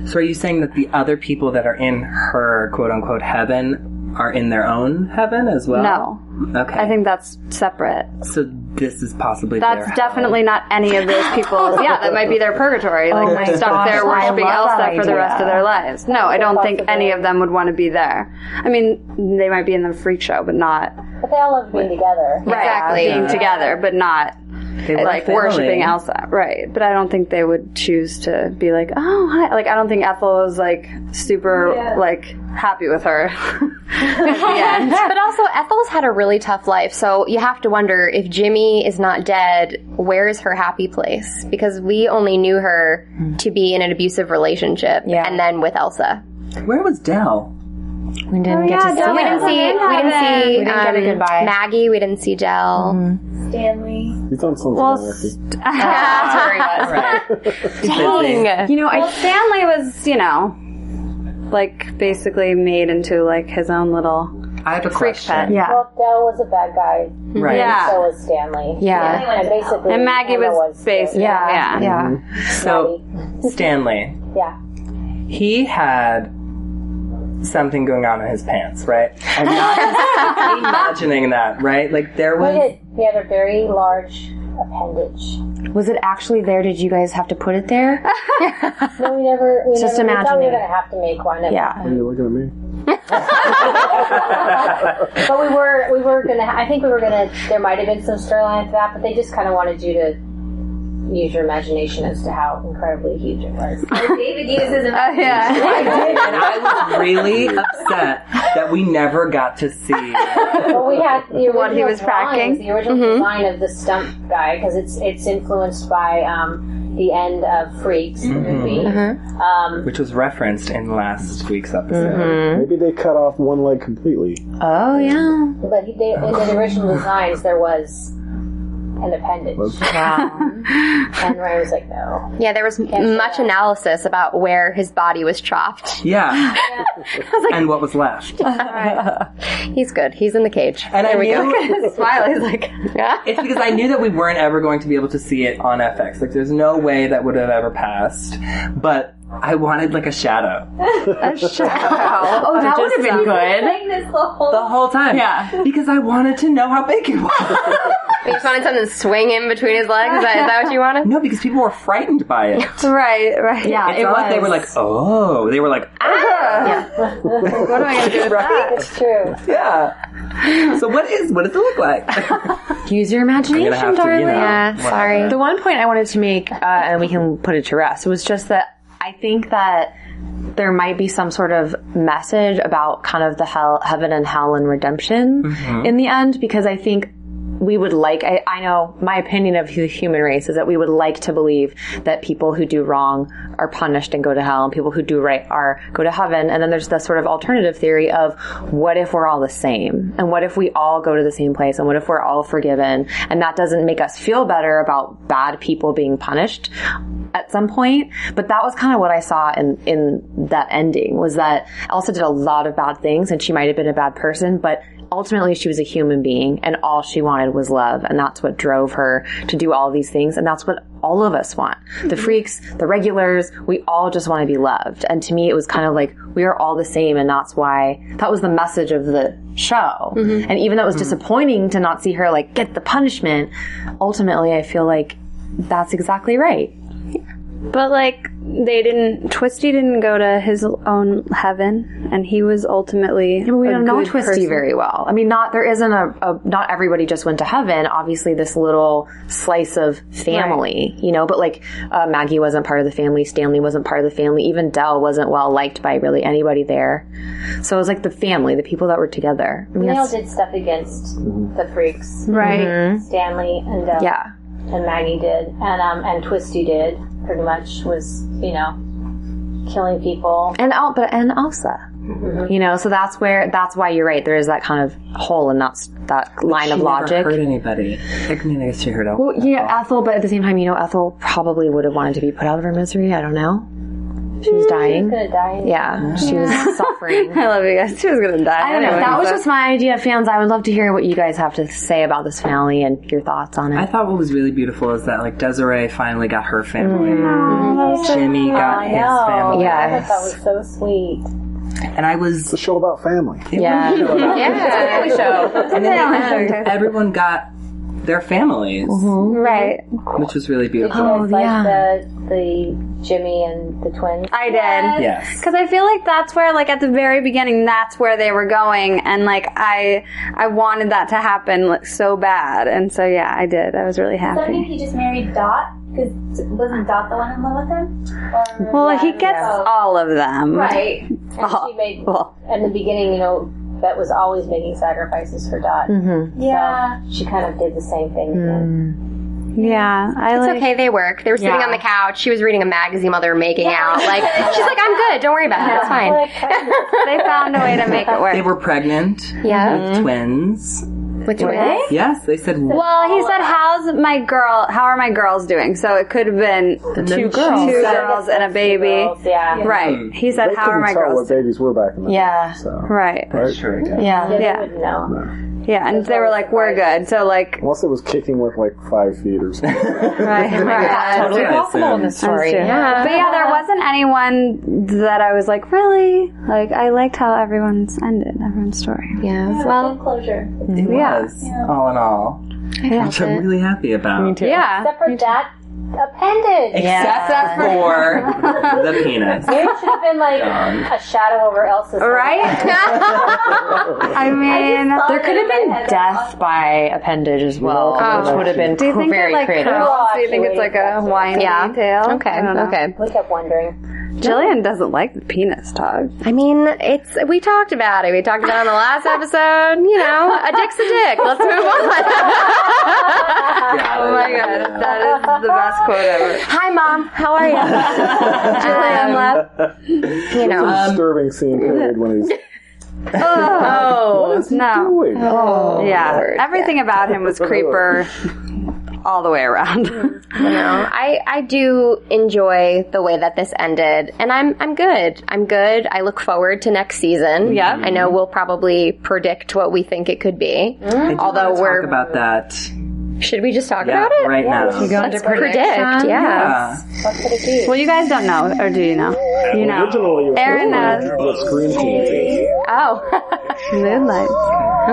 So are you saying that the other people that are in her quote-unquote heaven are in their own heaven as well? No. Okay. I think that's separate. So this is possibly That's definitely not any of those people's, that might be their purgatory. They're stuck there worshiping Elsa for the rest of their lives. No, I don't think any of them would want to be there. I mean, they might be in the freak show, but not... But they all love being together. Right. Exactly. Being together, but not... worshiping Elsa, right? But I don't think they would choose to be like, oh, hi. I don't think Ethel was super happy with her at the end. But also, Ethel's had a really tough life, so you have to wonder, if Jimmy is not dead, where is her happy place? Because we only knew her to be in an abusive relationship, and then with Elsa. Where was Del? We didn't get to see. We didn't see. We didn't get a goodbye. Maggie. We didn't see Del. Stanley. He's on Sons of Anarchy. That's where he was. Dang. Stanley was, basically made into his own little I have a freak question. pet. Yeah. Well, Del was a bad guy. Right. Yeah. So was Stanley. Yeah. And basically, And Maggie Emma was basically, Yeah. So, Stanley, Yeah. he had something going on in his pants, right? I'm not just imagining that, right? There was... He had a very large appendage. Was it actually there? Did you guys have to put it there? No, we never... We Just thought we imagining. were going to have to make one. Yeah. Why are you looking at me? But we were going to... I think we were going to... There might have been some storyline to that, but they just kind of wanted you to use your imagination as to how incredibly huge it was. David uses imagination. I did, and I was really upset that we never got to see. Well, we had the original What he was packing. the original design of the stump guy, because it's influenced by the end of Freaks, the movie. Which was referenced in last week's episode. Maybe they cut off one leg completely. Oh, yeah. But in the original designs, there was an appendage. And Ryan was like, no. Yeah, there was much analysis about where his body was chopped. Yeah. And what was left. He's good. He's in the cage. And there I we knew... go. Smile. He's like, It's because I knew that we weren't ever going to be able to see it on FX. There's no way that would have ever passed. But I wanted a shadow. A shadow. Oh, that would have been good. Saying this the whole time. Yeah. Because I wanted to know how big he was. You just wanted something to swing in between his legs? Is that what you wanted? No, because people were frightened by it. Right. Yeah, It's not like they were like, oh. They were like, ah. What am I going to do with that? It's true. Yeah. So what does it look like? Use your imagination, have to, darling. Yeah, sorry. The one point I wanted to make, and we can put it to rest, was just that I think that there might be some sort of message about kind of the heaven and hell and redemption in the end, because I think we would I know my opinion of the human race is that we would like to believe that people who do wrong are punished and go to hell, and people who do right go to heaven. And then there's the sort of alternative theory of, what if we're all the same? And what if we all go to the same place? And what if we're all forgiven? And that doesn't make us feel better about bad people being punished at some point. But that was kind of what I saw in that ending, was that Elsa did a lot of bad things, and she might have been a bad person, but ultimately she was a human being, and all she wanted was love, and that's what drove her to do all these things, and that's what all of us want. The freaks, the regulars, we all just want to be loved. And to me, it was kind of like, we are all the same, and that's why, that was the message of the show. And even though it was disappointing to not see her get the punishment, ultimately I feel like that's exactly right. But like Twisty didn't go to his own heaven, and he was ultimately. Yeah, but we don't know Twisty person. very well. I mean, not not everybody just went to heaven. Obviously, this little slice of family, you know. But like Maggie wasn't part of the family, Stanley wasn't part of the family, even Del wasn't well liked by really anybody there. So it was like the family, the people that were together. I mean, they all did stuff against the freaks, right? Mm-hmm. Stanley and Del. Yeah. And Maggie did, and Twisty did. Pretty much was, you know, killing people. And Elsa. Mm-hmm. You know, so that's why you're right. There is that kind of hole in that line of logic. She never hurt anybody. I guess she hurt Ethel. Well, yeah, Ethel, but at the same time, you know, Ethel probably would have wanted to be put out of her misery. I don't know. She was dying. She was gonna die. Yeah, she was suffering. I love you guys. She was gonna die. I don't know. That was just my idea, fans. I would love to hear what you guys have to say about this finale and your thoughts on it. I thought what was really beautiful is that like Desiree finally got her family. Jimmy got his family. Yeah, I thought that was so sweet. And I was It's a show about family. Yeah. Yeah. show. And then everyone got their families, right, which was really beautiful. Did you guys like the Jimmy and the twins? I did. Yes. Because I feel like that's where, like, at the very beginning, that's where they were going, and like I wanted that to happen like, so bad, and so yeah, I did. I was really Does that mean happy. he just married Dot? Because wasn't Dot the one in love with him? Or, Well, he gets all of them, right. And she made, in the beginning, you know, Bet was always making sacrifices for Dot. Mm-hmm. Yeah. So she kind of did the same thing again. Yeah, It's okay, they work. They were sitting on the couch. She was reading a magazine while they were making out. Like, she's like, I'm good. Don't worry about it. It's fine. They found a way to make it work. They were pregnant. Yeah. With twins. With twins? Yes, they said. Well, he said, how are my girls doing? So it could have been two girls and a baby. Girls, yeah. Right. He said, They how are my couldn't tell girls what babies were back in the day. So. Right. That's true. Yeah. They Yeah. wouldn't know. Yeah, and they were like, we're good. So like, Unless it was kicking with like 5 feet or something. right. Totally That's possible in this story. Yeah. But yeah, there wasn't anyone that I was like, really? Like, I liked how everyone's story. Yeah. Well, Well, closure. It was, all in all. Which I'm really happy about. Me too. Yeah. Except for that appendage. Except for the penis. Maybe it should have been like a shadow over Elsa's head. Right? I mean, There could have been death by appendage as well, which would have been do you think very it like creative. curls? Do you think it's like a whiny tail? okay, I don't know. okay. We kept wondering. Jillian doesn't like the penis talk. I mean, we talked about it. We talked about it on the last episode. You know, a dick's a dick. Let's move on. Oh my god, that is the best quote ever. Hi, Mom. How are you? Jillian left. You know. It's a disturbing scene period when he's Oh, no. doing. Yeah, Lord, everything about him was creeper all the way around. You know, I do enjoy the way that this ended, and I'm good. I'm good. I look forward to next season. Yeah. I know we'll probably predict what we think it could be. Although we're talk about that. Should we just talk about it? Right now. Let's predict. Yeah. What could it be? Well, you guys don't know, or do you know? You know. Originally, Erin knows. what Scream Team is. Oh. Moonlight.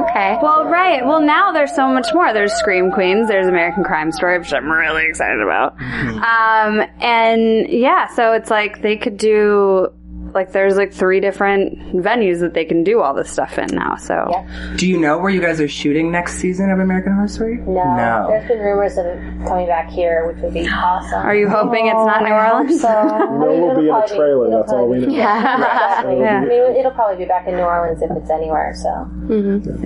Okay. Well, right. Well, now there's so much more. There's Scream Queens. There's American Crime Story, which I'm really excited about. And yeah, so it's like they could do, like, there's like 3 different venues that they can do all this stuff in now. So Do you know where you guys are shooting next season of American Horror Story? No. There's been rumors of it coming back here, which would be awesome. are you hoping it's not New Orleans? We'll be in a trailer, that's all we know. Exactly. I mean, it'll probably be back in New Orleans if it's anywhere, so.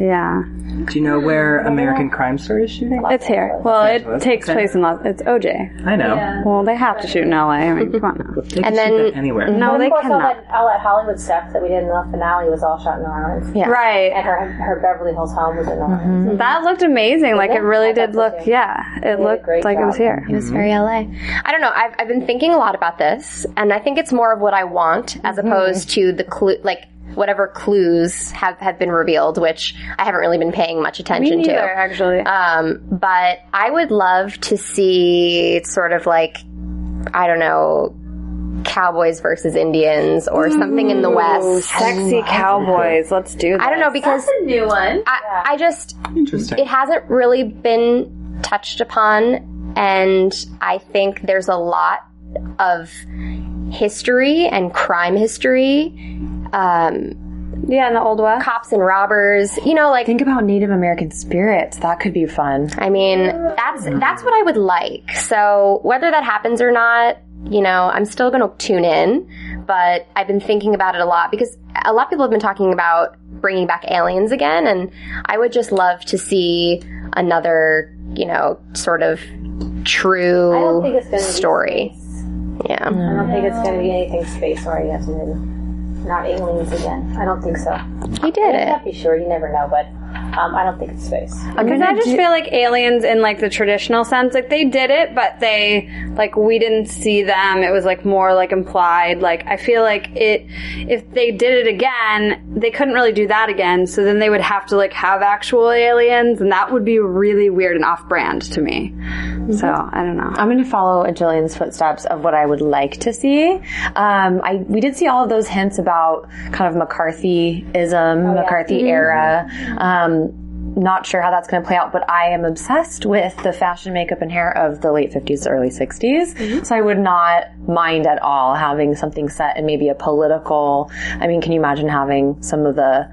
Yeah. Do you know where American Crime Story is shooting? It's here. Well, it takes place in it's OJ. I know. Well, they have to shoot in LA. I mean, come on now. They can And shoot then- that anywhere. No, Of they course, cannot. all that Hollywood stuff that we did in the finale was all shot in New Orleans. Yeah. Right. And her Beverly Hills home was in New Orleans. That looked amazing. Like, it really did look, it did a looked great like it was job. here. It was very LA. I don't know. I've been thinking a lot about this, and I think it's more of what I want as opposed to the whatever clues have been revealed, which I haven't really been paying much attention Me neither, to. actually. But I would love to see sort of like, I don't know, cowboys versus Indians or something in the West. Sexy cowboys. Let's do that. I don't know, because That's a new one. I just, Interesting. it hasn't really been touched upon, and I think there's a lot of history and crime history. Yeah, in the Old West. Cops and robbers. Think about Native American spirits. That could be fun. I mean, that's what I would like. So whether that happens or not, I'm still going to tune in. But I've been thinking about it a lot because a lot of people have been talking about bringing back aliens again. And I would just love to see another, sort of true I don't think it's gonna story. Be yeah. I don't think it's going to be anything space-oriented. Not aliens again. I don't think so. He did it. I can't be sure. You never know, but I don't think it's space. Because I just feel like aliens in like the traditional sense, like they did it, but they we didn't see them. It was more implied. I feel like if they did it again, they couldn't really do that again. So then they would have to have actual aliens, and that would be really weird and off-brand to me. Mm-hmm. So I don't know. I'm going to follow Jillian's footsteps of what I would like to see. We did see all of those hints about kind of McCarthyism, McCarthy era. Not sure how that's going to play out, but I am obsessed with the fashion, makeup, and hair of the late 50s, early 60s. Mm-hmm. So I would not mind at all having something set in maybe a political, can you imagine having some of the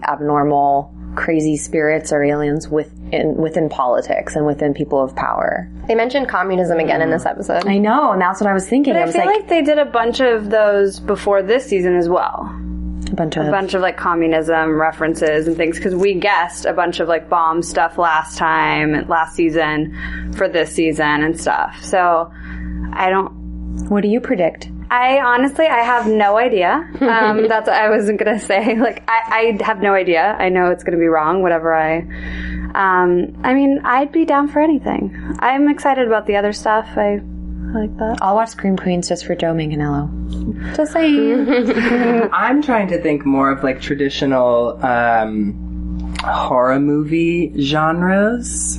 abnormal, crazy spirits or aliens within politics and within people of power? They mentioned communism again in this episode. I know, and that's what I was thinking. But I feel like they did a bunch of those before this season as well. A bunch of communism references and things, because we guessed a bunch of bomb stuff last season for this season and stuff. So what do you predict? I have no idea. That's what I wasn't gonna say. I have no idea. I know it's gonna be wrong, whatever I'd be down for anything. I'm excited about the other stuff. I like that. I'll watch Scream Queens just for Joe Manganiello. Just saying. I'm trying to think more of traditional horror movie genres.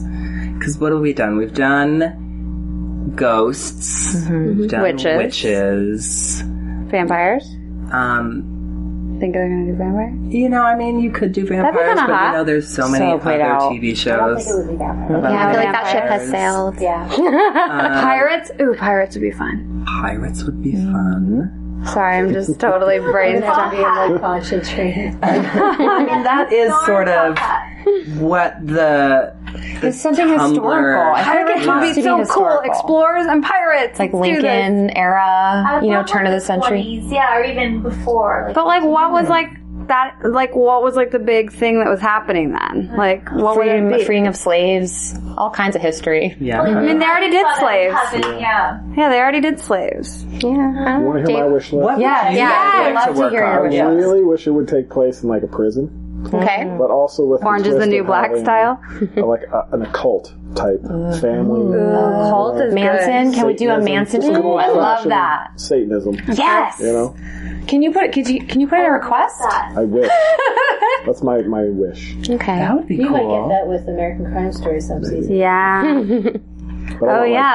Because what have we done? We've done ghosts. Mm-hmm. We've done witches. Vampires. Think they're going to do vampires? You could do vampires, but there's so many other TV shows. I don't think it would be vampires. Yeah, I feel like that ship has sailed. Yeah. Pirates? Ooh, pirates would be fun. Pirates would be fun. Sorry, I'm just totally brainstorming. Concentrated. That is sort of what it's something historical. I feel like it has to be so cool. Explorers and pirates. Lincoln era, turn of the century. 20s, yeah, or even before. But what was that? What was the big thing that was happening then? What would it be? Freeing of slaves, all kinds of history. Yeah. They already did slaves. Yeah, they already did slaves. Yeah. You want to hear my wish list? I'd love to hear your wish list. I really wish it would take place in a prison. Okay. But also with Orange is the New Black style? An occult type family. Cult is Manson? Can we do a Manson? Ooh, I love that. Satanism. Yes. Can you put in a request? I wish. That's my wish. Okay. That would be cool. cool. You might get that with American Crime Story some season. Yeah.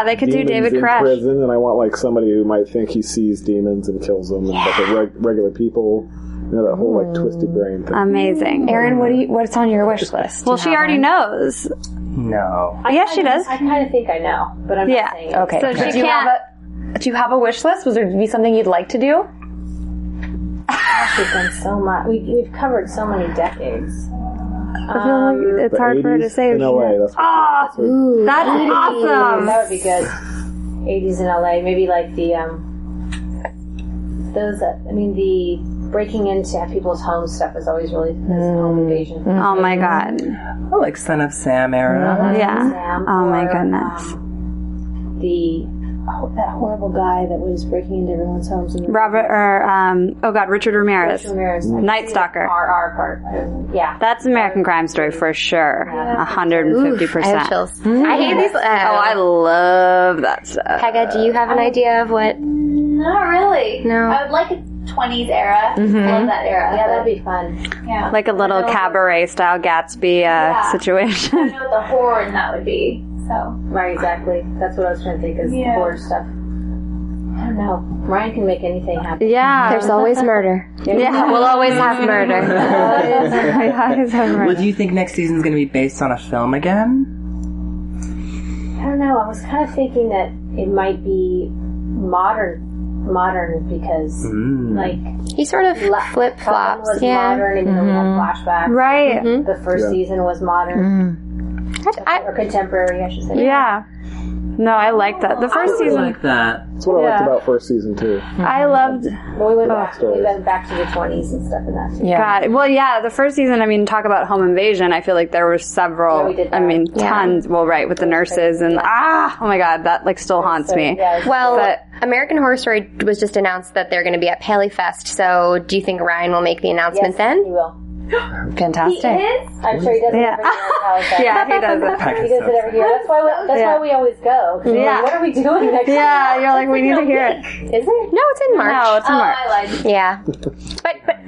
They could do David Koresh. In prison, and I want somebody who might think he sees demons and kills them, but the regular people. That whole twisted brain thing. Amazing. Erin, what's on your wish list? Well, she already knows. No. Yes, she does. I kind of think I know, but I'm not saying it. Okay. So do you have a wish list? Was there be something you'd like to do? We've done so much. We've covered so many decades. I feel like it's hard for her to say. In LA, that's awesome. That's awesome. That would be good. 80s in LA, maybe the breaking into people's homes stuff is always really home invasion. Oh my god. Oh, like Son of Sam era. Yeah. Sam, oh my goodness. That horrible guy that was breaking into everyone's homes. Richard Ramirez. Night Stalker. Our part. Yeah. That's American Crime Story for sure. 150%. I have chills. I hate these. I love that stuff. Pegah, do you have an idea of what? Not really. No. I would like a 20s era. Love that era. Yeah, that'd be fun. Yeah. Like a little cabaret style Gatsby situation. I don't know what the horror in that would be. So. Right, exactly. That's what I was trying to think is horror stuff. I don't know. Ryan can make anything happen. Yeah. There's always murder. Yeah, we'll always have murder. Well, do you think next season's going to be based on a film again? I don't know. I was kind of thinking that it might be modern because like he sort of flip flops. Was modern, even though we had flashbacks. Right. The first season was modern, or contemporary, I should say. Yeah. No, I like that. The first season. I like that. That's what I liked about first season too. I loved. Well, we went back to the 20s and stuff in that. Yeah. God. Well, yeah. The first season. I mean, talk about home invasion. I feel like there were several. Tons. Well, right, with the nurses and oh my God, that like still haunts me. Yeah, but American Horror Story was just announced that they're going to be at Paley Fest. So, do you think Ryan will make the announcement then? He will. Fantastic. He is? I'm sure he does it every year. Yeah, he does it. He does it every year. That's why we always go. Yeah. What are we doing next year? Yeah, you're like, we need to hear it. Is it? No, it's in March. No, it's in March. I lied. Yeah. But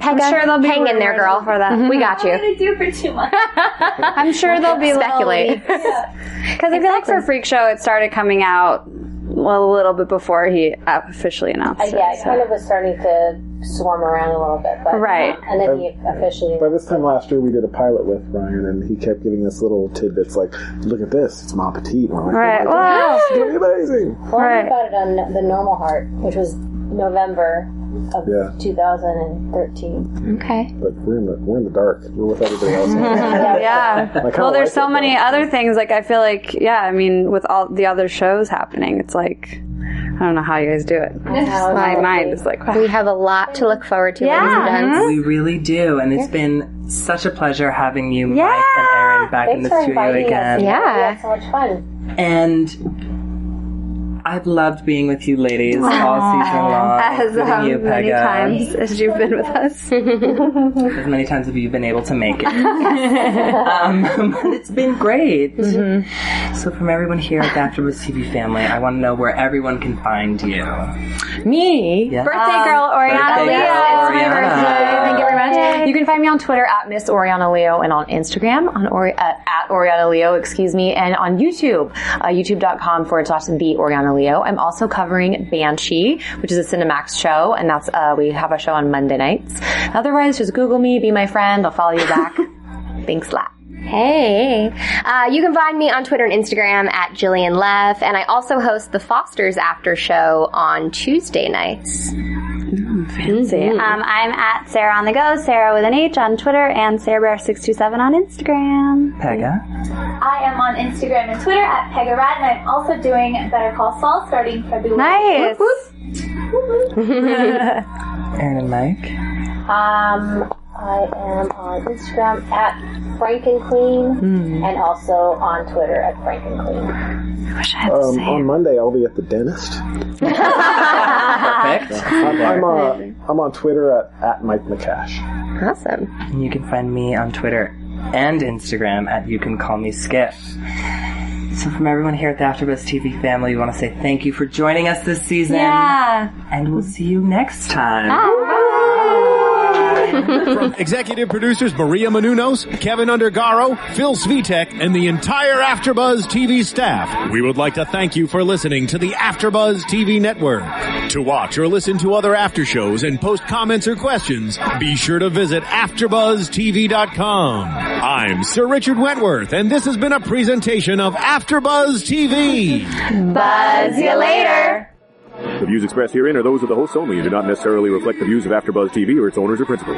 Pegah, I'm sure they'll be hang in there, girl. For that. We got you. What are we going to do for 2 months? I'm sure there'll be speculate. Because I feel like for Freakshow, it started coming out a little bit before he officially announced it. Yeah, it kind of was starting to swarm around a little bit. But, right. And then he officially... By this time last year, we did a pilot with Ryan, and he kept giving us little tidbits like, look at this, it's Mon Petit. And we're like, right. Oh my God, this is going to be amazing. Well, I heard about it on The Normal Heart, which was November of 2013. Okay. But we're in the dark. We're with everybody else. Yeah. Well, there's so many other things. Like, I feel like, I mean, with all the other shows happening, it's like, I don't know how you guys do it. My mind is like, we have a lot to look forward to, ladies and gents. We really do, and it's been such a pleasure having you, Mike and Erin, back in the studio again. Yeah. We had so much fun. And I've loved being with you ladies all season long. As many times as you've been with us. As many times as you've been able to make it. But it's been great. So from everyone here at the AfterBuzz TV family, I want to know where everyone can find you. Me? Yeah. Birthday girl, Oriana Leo. It's my birthday. Thank you very much. You can find me on Twitter at Miss Oriana Leo and on Instagram at Oriana Leo, and on YouTube, youtube.com/the Oriana Leo. I'm also covering Banshee, which is a Cinemax show, and that's we have a show on Monday nights. Otherwise, just Google me, be my friend, I'll follow you back. Thanks a lot. Hey. You can find me on Twitter and Instagram at Jillian Leff, and I also host the Fosters After Show on Tuesday nights. Fancy. I'm at Sarah on the Go, Sarah with an H on Twitter, and SarahBear627 on Instagram. Pegah? I am on Instagram and Twitter at Pegah Rad, and I'm also doing Better Call Saul starting February. Nice. Erin and Mike? I am on Instagram at FrankenClean and also on Twitter at FrankenClean. I wish I had the same. On Monday, I'll be at the dentist. Perfect. I'm on Twitter at Mike McCash. Awesome. And you can find me on Twitter and Instagram at You Can Call Me Skip. So from everyone here at the AfterBuzz TV family, we want to say thank you for joining us this season. Yeah. And we'll see you next time. From executive producers Maria Menounos, Kevin Undergaro, Phil Svitek, and the entire AfterBuzz TV staff, we would like to thank you for listening to the AfterBuzz TV network. To watch or listen to other after shows and post comments or questions, be sure to visit AfterBuzzTV.com. I'm Sir Richard Wentworth, and this has been a presentation of AfterBuzz TV. Buzz you later. The views expressed herein are those of the hosts only and do not necessarily reflect the views of AfterBuzz TV or its owners or principals.